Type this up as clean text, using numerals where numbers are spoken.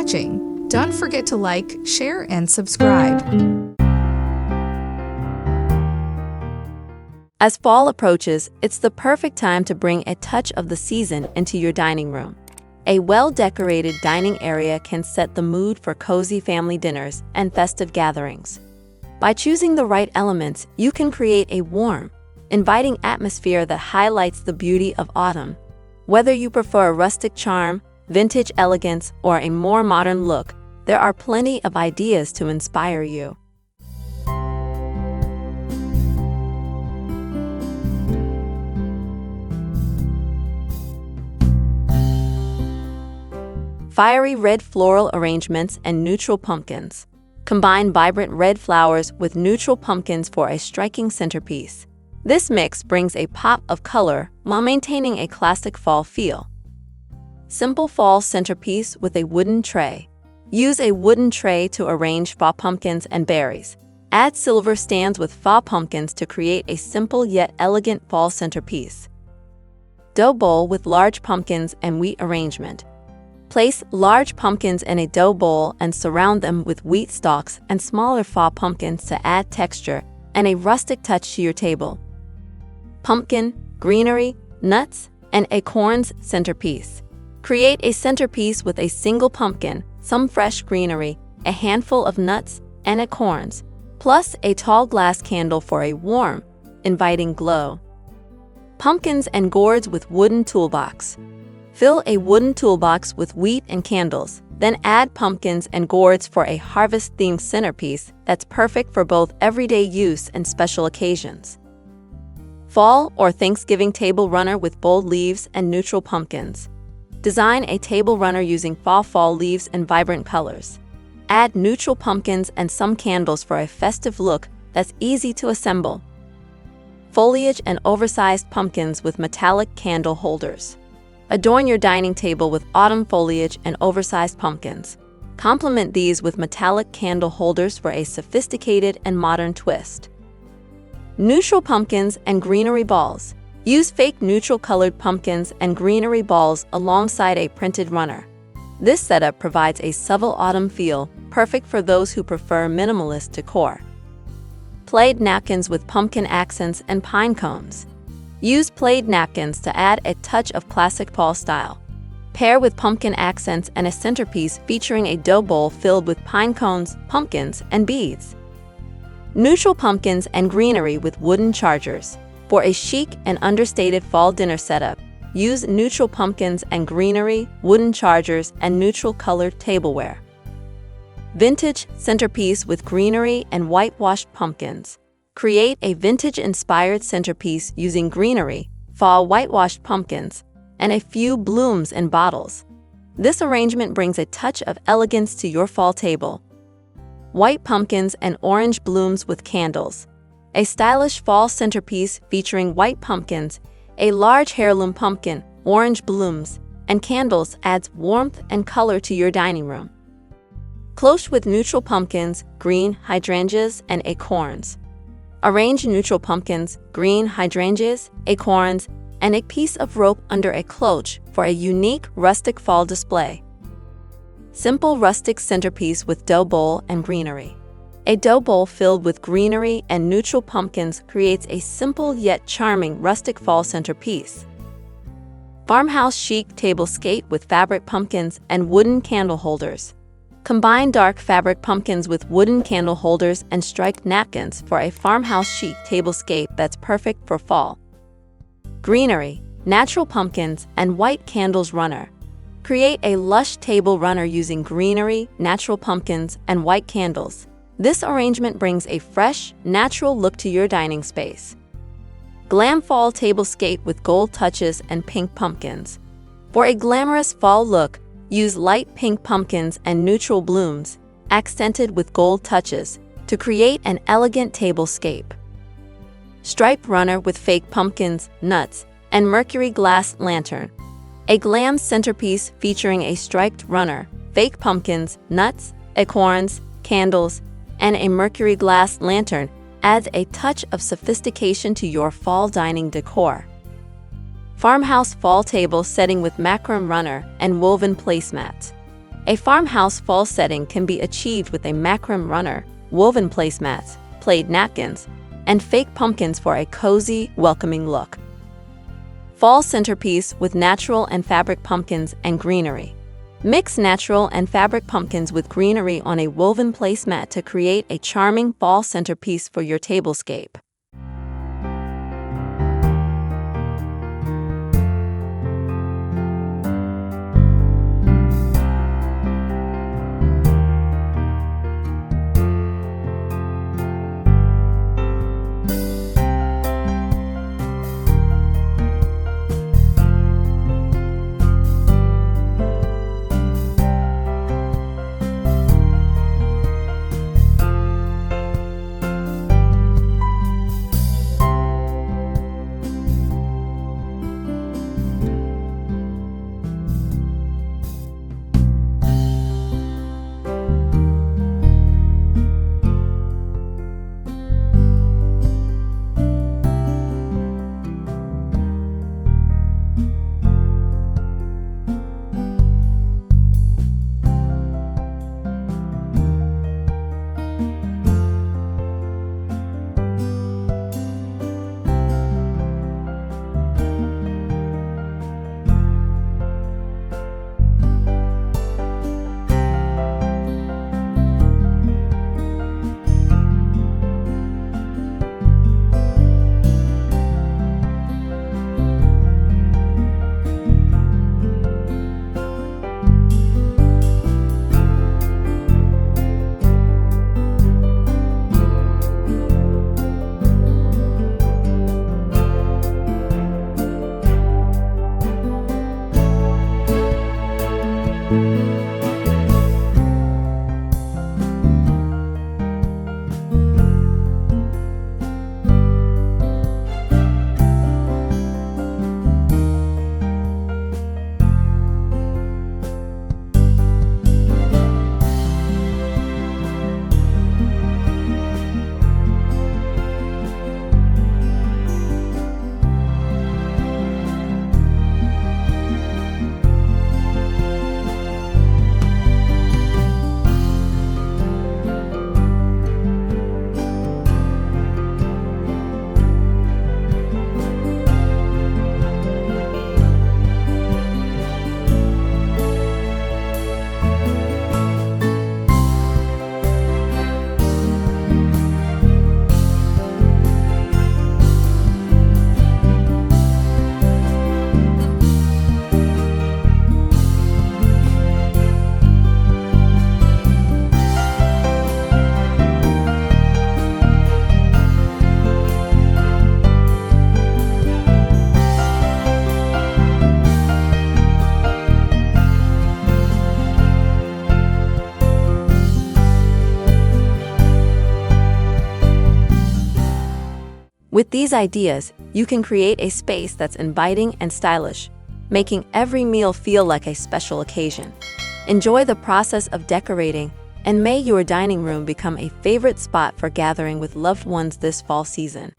watching. Don't forget to like, share, and subscribe. As fall approaches, it's the perfect time to bring a touch of the season into your dining room. A well-decorated dining area can set the mood for cozy family dinners and festive gatherings. By choosing the right elements, you can create a warm, inviting atmosphere that highlights the beauty of autumn. Whether you prefer a rustic charm, vintage elegance, or a more modern look, there are plenty of ideas to inspire you. Fiery red floral arrangements and neutral pumpkins. Combine vibrant red flowers with neutral pumpkins for a striking centerpiece. This mix brings a pop of color while maintaining a classic fall feel. Simple fall centerpiece with a wooden tray. Use a wooden tray to arrange fall pumpkins and berries. Add silver stands with fall pumpkins to create a simple yet elegant fall centerpiece. Dough bowl with large pumpkins and wheat arrangement. Place large pumpkins in a dough bowl and surround them with wheat stalks and smaller fall pumpkins to add texture and a rustic touch to your table. Pumpkin, greenery, nuts, and acorns centerpiece. Create a centerpiece with a single pumpkin, some fresh greenery, a handful of nuts, and acorns, plus a tall glass candle for a warm, inviting glow. Pumpkins and gourds with wooden toolbox. Fill a wooden toolbox with wheat and candles, then add pumpkins and gourds for a harvest-themed centerpiece that's perfect for both everyday use and special occasions. Fall or Thanksgiving table runner with bold leaves and neutral pumpkins. Design a table runner using fall leaves and vibrant colors. Add neutral pumpkins and some candles for a festive look that's easy to assemble. Foliage and oversized pumpkins with metallic candle holders. Adorn your dining table with autumn foliage and oversized pumpkins. Complement these with metallic candle holders for a sophisticated and modern twist. Neutral pumpkins and greenery balls. Use fake neutral-colored pumpkins and greenery balls alongside a printed runner. This setup provides a subtle autumn feel, perfect for those who prefer minimalist decor. Plaid napkins with pumpkin accents and pine cones. Use plaid napkins to add a touch of classic fall style. Pair with pumpkin accents and a centerpiece featuring a dough bowl filled with pine cones, pumpkins, and beads. Neutral pumpkins and greenery with wooden chargers. For a chic and understated fall dinner setup, use neutral pumpkins and greenery, wooden chargers, and neutral-colored tableware. Vintage centerpiece with greenery and whitewashed pumpkins. Create a vintage-inspired centerpiece using greenery, fall whitewashed pumpkins, and a few blooms in bottles. This arrangement brings a touch of elegance to your fall table. White pumpkins and orange blooms with candles. A stylish fall centerpiece featuring white pumpkins, a large heirloom pumpkin, orange blooms, and candles adds warmth and color to your dining room. Cloche with neutral pumpkins, green hydrangeas, and acorns. Arrange neutral pumpkins, green hydrangeas, acorns, and a piece of rope under a cloche for a unique rustic fall display. Simple rustic centerpiece with dough bowl and greenery. A dough bowl filled with greenery and neutral pumpkins creates a simple yet charming rustic fall centerpiece. Farmhouse chic tablescape with fabric pumpkins and wooden candle holders. Combine dark fabric pumpkins with wooden candle holders and striped napkins for a farmhouse chic tablescape that's perfect for fall. Greenery, natural pumpkins, and white candles runner. Create a lush table runner using greenery, natural pumpkins, and white candles. This arrangement brings a fresh, natural look to your dining space. Glam fall tablescape with gold touches and pink pumpkins. For a glamorous fall look, use light pink pumpkins and neutral blooms, accented with gold touches, to create an elegant tablescape. Striped runner with fake pumpkins, nuts, and mercury glass lantern. A glam centerpiece featuring a striped runner, fake pumpkins, nuts, acorns, candles, and a mercury glass lantern adds a touch of sophistication to your fall dining decor. Farmhouse fall table setting with macrame runner and woven placemats. A farmhouse fall setting can be achieved with a macrame runner, woven placemats, plaid napkins, and fake pumpkins for a cozy, welcoming look. Fall centerpiece with natural and fabric pumpkins and greenery. Mix natural and fabric pumpkins with greenery on a woven placemat to create a charming fall centerpiece for your tablescape. With these ideas, you can create a space that's inviting and stylish, making every meal feel like a special occasion. Enjoy the process of decorating, and may your dining room become a favorite spot for gathering with loved ones this fall season.